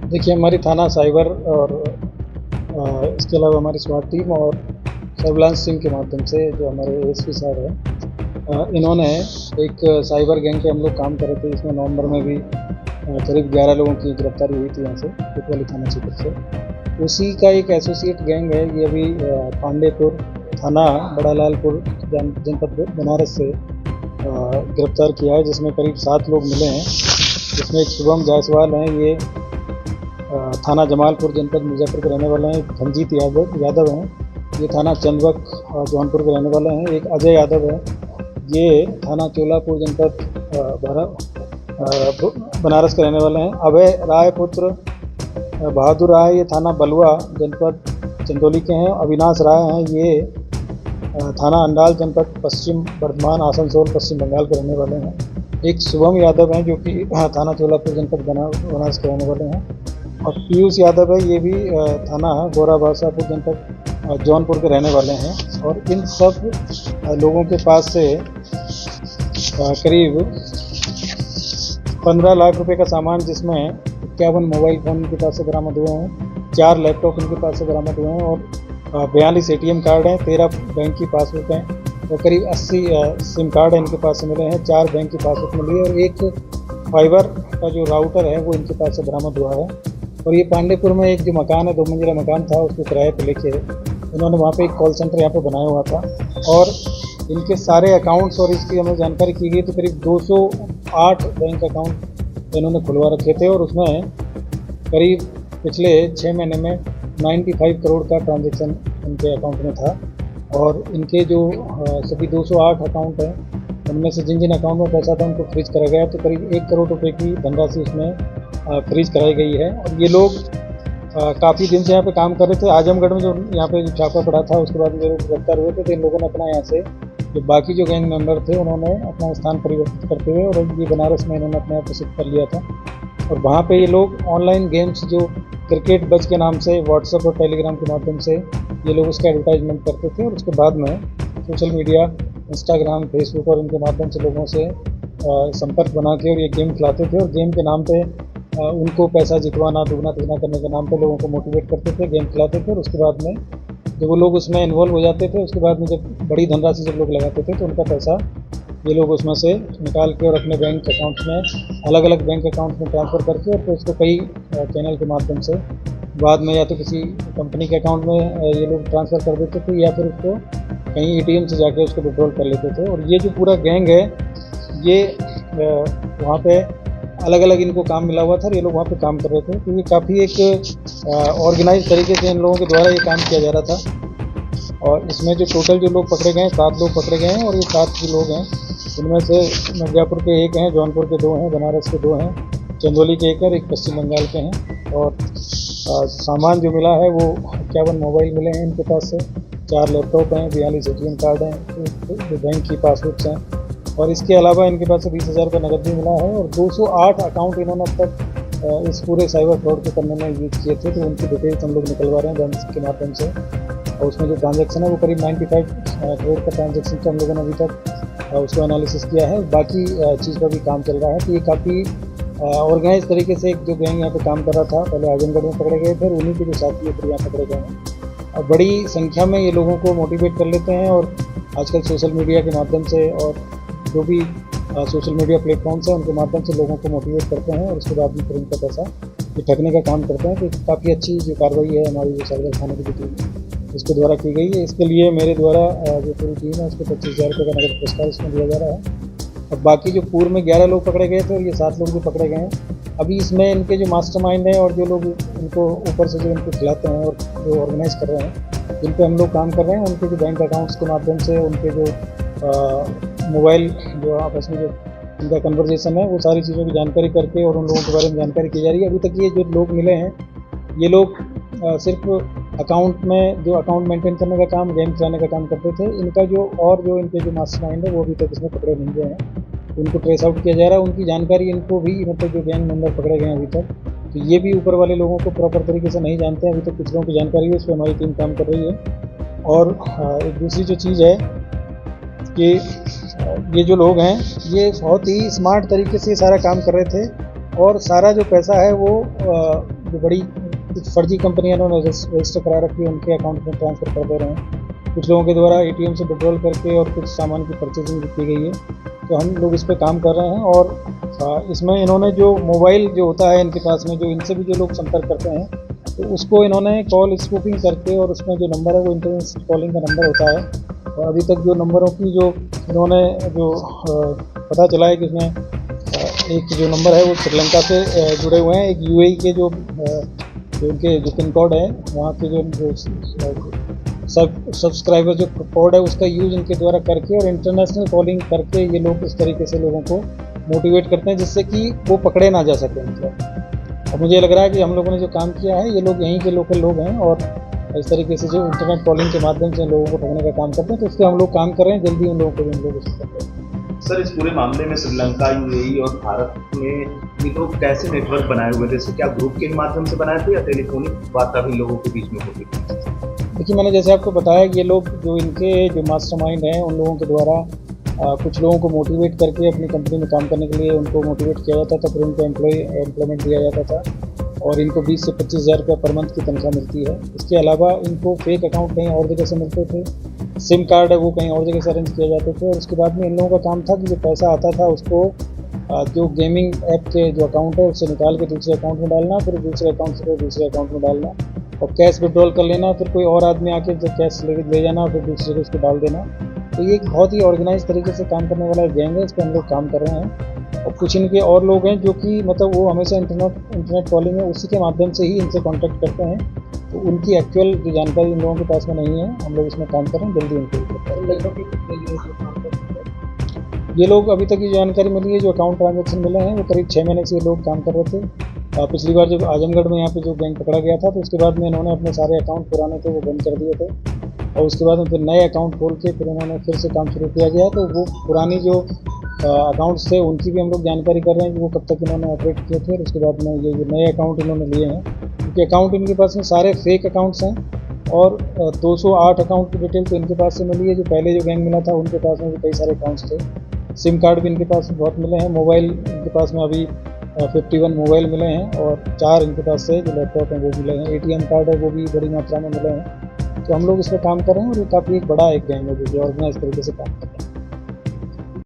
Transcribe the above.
देखिए, हमारी थाना साइबर और इसके अलावा हमारी स्वाट टीम और सर्विलांस टीम के माध्यम से जो हमारे एएसपी साहब हैं, इन्होंने एक साइबर गैंग पे हम लोग काम कर रहे थे। इसमें नवंबर में भी करीब 11 लोगों की गिरफ्तारी हुई थी यहाँ से, कोतवाली थाना क्षेत्र से। उसी का एक एसोसिएट गैंग है ये अभी पांडेपुर थाना बड़ा लालपुर जनपद बनारस से गिरफ्तार किया है, जिसमें करीब 7 लोग मिले हैं। जिसमें एक शुभम जायसवाल हैं, ये थाना जमालपुर जनपद मिर्ज़ापुर के रहने वाले हैं। एक धनजीत यादव हैं, ये थाना चंदवक जौनपुर के रहने वाले हैं। एक अजय यादव है, ये थाना चोलापुर जनपद बनारस के रहने वाले हैं। अभय राय पुत्र बहादुर राय, ये थाना बलुआ जनपद चंदौली के हैं। अविनाश राय हैं, ये थाना अंडाल जनपद पश्चिम बर्धमान आसनसोल पश्चिम बंगाल के रहने वाले हैं। एक शुभम यादव हैं, जो कि थाना चोलापुर जनपद बनारस के रहने वाले हैं। और पीयूष यादव है, ये भी थाना गोरा बादशाहपुर जनपद जौनपुर के रहने वाले हैं। और इन सब लोगों के पास से करीब 15 लाख रुपए का सामान, जिसमें 51 मोबाइल फ़ोन इनके पास से बरामद हुए हैं, 4 लैपटॉप इनके पास से बरामद हुए हैं और 42 ATM कार्ड हैं, 13 बैंक की पासबुक हैं और करीब 80 सिम कार्ड इनके पास से मिले हैं। 4 बैंक की पासबुक मिली है और एक फाइबर का जो राउटर है वो इनके पास से बरामद हुआ है। और ये पांडेपुर में एक जो मकान है, 2 मंजिला मकान था, उसको किराए पर लेके इन्होंने वहाँ पे एक कॉल सेंटर यहाँ पे बनाया हुआ था। और इनके सारे अकाउंट्स और इसकी हमें जानकारी की गई तो करीब 208 बैंक अकाउंट इन्होंने खुलवा रखे थे। और उसमें करीब पिछले 6 महीने में 95 करोड़ का ट्रांजैक्शन इनके अकाउंट में था। और इनके जो सभी 208 अकाउंट हैं, उनमें से जिन जिन अकाउंट में पैसा था उनको फ्रीज करा गया, तो करीब 1 करोड़ रुपए की धनराशि उसमें फ्रीज कराई गई है। और ये लोग काफ़ी दिन से यहाँ पे काम कर रहे थे। आजमगढ़ में जो यहाँ पे छापा पड़ा था, उसके बाद जो लोग गिरफ्तार हुए थे, तो इन लोगों ने अपना यहाँ से जो बाकी जो गैंग मेंबर थे, उन्होंने अपना स्थान परिवर्तित करते हुए और ये बनारस में इन्होंने अपने आप प्रसिद्ध कर लिया था। और वहाँ पे ये लोग ऑनलाइन गेम्स जो क्रिकेट बज के नाम से व्हाट्सएप और टेलीग्राम के माध्यम से ये लोग उसका एडवर्टाइजमेंट करते थे। और उसके बाद में सोशल मीडिया, इंस्टाग्राम, फेसबुक और इनके माध्यम से लोगों से संपर्क बना के और ये गेम खिलाते थे। और गेम के नाम पे उनको पैसा जितवाना, दुगना तिगना करने के नाम पे लोगों को मोटिवेट करते थे, गेम खिलाते थे। और उसके बाद में जब वो लोग उसमें इन्वॉल्व हो जाते थे, उसके बाद में जब बड़ी धनराशि जब लोग लगाते थे, तो उनका पैसा ये लोग उसमें से निकाल के और अपने बैंक अकाउंट्स में, अलग अलग बैंक अकाउंट में ट्रांसफ़र करके और फिर उसको कई चैनल के माध्यम से बाद में या तो किसी कंपनी के अकाउंट में ये लोग ट्रांसफ़र कर देते थे, या फिर उसको कहीं ATM से जाके उसको विड्रॉल कर लेते थे। और ये जो पूरा गैंग है, ये वहाँ पे अलग अलग इनको काम मिला हुआ था और ये लोग वहाँ पे काम कर रहे थे। तो ये काफ़ी एक ऑर्गेनाइज तरीके से इन लोगों के द्वारा ये काम किया जा रहा था। और इसमें जो टोटल जो लोग पकड़े गए हैं, 7 लोग पकड़े गए हैं। और ये 7 जो लोग हैं, उनमें से मिर्ज़ापुर के 1 हैं, जौनपुर के 2 हैं, बनारस के 2 हैं, चंदौली के 1 और 1 पश्चिम बंगाल के हैं। और सामान जो मिला है वो 51 मोबाइल मिले हैं इनके पास से, 4 लैपटॉप हैं, 42 ATM कार्ड हैं, जो बैंक की पासबुक्स हैं। और इसके अलावा इनके पास से 20,000 का नकद भी मिला है। और 208 अकाउंट इन्होंने अब तक इस पूरे साइबर फ्रॉड को करने में यूज किए थे, तो उनकी डिटेल्स हम लोग निकलवा रहे हैं बैंक के माध्यम से। और उसमें जो ट्रांजैक्शन है वो करीब 95 करोड़ का ट्रांजैक्शन का हम लोगों ने अभी तक उसको एनालिसिस किया है। बाकी चीज़ पर भी काम चल रहा है। तो ये काफ़ी ऑर्गेनाइज तरीके से एक जो गैंग यहाँ पे काम कर रहा था, पहले आजमगढ़ में पकड़े गए, फिर उन्हीं के जो साथी फिर यहाँ पकड़े गए हैं। और बड़ी संख्या में ये लोगों को मोटिवेट कर लेते हैं। और आजकल सोशल मीडिया के माध्यम से और जो भी सोशल मीडिया प्लेटफॉर्म्स हैं, उनके माध्यम से लोगों को मोटिवेट करते हैं और उसके बाद में फिर उनका पैसा ये ठगने का काम करते हैं। तो काफ़ी अच्छी जो कार्रवाई है हमारी जो साइबर थाने की टीम इसके द्वारा की गई है। इसके लिए मेरे द्वारा जो पूरी टीम है उसको 25,000 रुपये का नगद पुरस्कार इसमें दिया जा रहा है। और बाकी जो पूर्व में 11 लोग पकड़े गए थे और ये 7 लोग भी पकड़े गए हैं। अभी इसमें इनके जो मास्टरमाइंड हैं और जो लोग इनको ऊपर से जो इनको खिलाते हैं और जो ऑर्गेनाइज कर रहे हैं, जिन पे हम लोग काम कर रहे हैं, उनके जो बैंक अकाउंट्स के माध्यम से, उनके जो मोबाइल जो आपस में जो उनका कन्वर्जेसन है, वो सारी चीज़ों की जानकारी करके और उन लोगों के बारे में जानकारी की जा रही है। अभी तक ये जो लोग मिले हैं, ये लोग सिर्फ अकाउंट में जो अकाउंट मेंटेन करने का काम, गेम चलाने का काम करते थे। इनका जो और जो इनके जो मास्टरमाइंड है वो अभी तक इसमें पकड़े नहीं गए हैं, उनको ट्रेस आउट किया जा रहा है। उनकी जानकारी इनको भी, मतलब जो गैंग मेंबर पकड़े गए हैं अभी तक, तो ये भी ऊपर वाले लोगों को प्रॉपर तरीके से नहीं जानते हैं। अभी तक कुछ लोगों की जानकारी है, उस पर हमारी टीम काम कर रही है। और एक दूसरी जो चीज़ है कि ये जो लोग हैं, ये बहुत ही स्मार्ट तरीके से सारा काम कर रहे थे। और सारा जो पैसा है वो जो बड़ी कुछ फर्जी कंपनियां उन्होंने रजिस्टर करा रखी है, उनके अकाउंट में ट्रांसफ़र कर दे रहे हैं। कुछ लोगों के द्वारा एटीएम से विड्रॉल करके और कुछ सामान की परचेजिंग की गई है। तो हम लोग इस पे काम कर रहे हैं और इसमें इन्होंने जो मोबाइल जो होता है इनके पास में, जो इनसे भी जो लोग संपर्क करते हैं, तो उसको इन्होंने कॉल स्पूफिंग करके, और उसमें जो नंबर है वो इंटरनेशनल कॉलिंग का नंबर होता है। और अभी तक जो नंबरों की जो इन्होंने जो पता चला है कि उसमें एक जो नंबर है वो श्रीलंका से जुड़े हुए हैं, एक यूएई के जो उनके जो पिन कोड है वहाँ के जो सब्सक्राइबर जो कोड है उसका यूज़ इनके द्वारा करके और इंटरनेशनल कॉलिंग करके ये लोग इस तरीके से लोगों को मोटिवेट करते हैं जिससे कि वो पकड़े ना जा सकें। मतलब और मुझे लग रहा है कि हम लोगों ने जो काम किया है, ये लोग यहीं के लोकल लोग हैं और इस तरीके से जो इंटरनेट कॉलिंग के माध्यम से लोगों को ठगने का काम करते हैं, तो उस पर हम लोग काम कर रहे हैं। जल्दी उन लोगों को भी हम लोग इसको करते हैं। सर, इस पूरे मामले में श्रीलंका, यूएई और भारत में ये लोग कैसे नेटवर्क बनाए हुए थे? क्या ग्रुप के माध्यम से बनाए थे या टेलीफोनिक वार्ता भी लोगों के बीच में होती थी? देखिए, मैंने जैसे आपको बताया कि ये लोग जो इनके जो मास्टरमाइंड हैं, उन लोगों के द्वारा कुछ लोगों को मोटिवेट करके अपनी कंपनी में काम करने के लिए उनको मोटिवेट किया जाता था, फिर उनको एम्प्लॉयमेंट दिया जाता था और इनको 20 से 25,000 रुपये पर मंथ की तनख्वाह मिलती है। इसके अलावा इनको फेक अकाउंट कहीं और जगह से मिलते थे, सिम कार्ड है वो कहीं और जगह से अरेंज किए जाते थे। और उसके बाद में इन लोगों का काम था कि जो पैसा आता था उसको जो गेमिंग ऐप के जो अकाउंट है उससे निकाल के दूसरे अकाउंट में डालना, फिर दूसरे अकाउंट से दूसरे अकाउंट में डालना और कैश विड्रॉल कर लेना, फिर कोई और आदमी आके जो कैश ले जाना, फिर दूसरे को उसको डाल देना। तो ये एक बहुत ही ऑर्गेनाइज तरीके से काम करने वाला एक गैंग है, इस पर हम लोग काम कर रहे हैं। और कुछ इनके और लोग हैं जो कि मतलब वो हमेशा इंटरनेट कॉलिंग है उसी के माध्यम से ही इनसे कॉन्टैक्ट करते हैं, तो उनकी एक्चुअल जो जानकारी इन लोगों के पास में नहीं है। हम लोग इसमें काम कर रहे हैं, जल्दी उनको ये लोग अभी तक की जानकारी मिली है, जो अकाउंट ट्रांजेक्शन मिले हैं वो करीब 6 महीने से ये लोग काम कर रहे थे। पिछली बार जब आजमगढ़ में यहाँ पे जो गैंग पकड़ा गया था, तो उसके बाद में इन्होंने अपने सारे अकाउंट पुराने थे वो बंद कर दिए थे और उसके बाद में फिर नए अकाउंट खोल के फिर इन्होंने फिर से काम शुरू किया गया। तो वो पुरानी जो अकाउंट्स थे उनकी भी हम लोग जानकारी कर रहे हैं कि वो कब तक इन्होंने ऑपरेट किए थे। और उसके बाद में ये नए अकाउंट इन्होंने लिए हैं, क्योंकि अकाउंट इनके पास में सारे फेक अकाउंट्स हैं और 208 अकाउंट की डिटेल तो इनके पास से मिली है। जो पहले जो गैंग मिला था उनके पास में भी कई सारे अकाउंट्स थे। सिम कार्ड भी इनके पास बहुत मिले हैं। मोबाइल इनके पास में अभी 51 मोबाइल मिले हैं और 4 इनके पास से जो लैपटॉप हैं वो मिले हैं। एटीएम कार्ड है वो भी बड़ी मात्रा में मिले हैं। तो हम लोग इस पर काम कर रहे हैं और ये काफ़ी एक बड़ा एक गैंग है जो ऑर्गेनाइज तरीके से काम कर रहे हैं।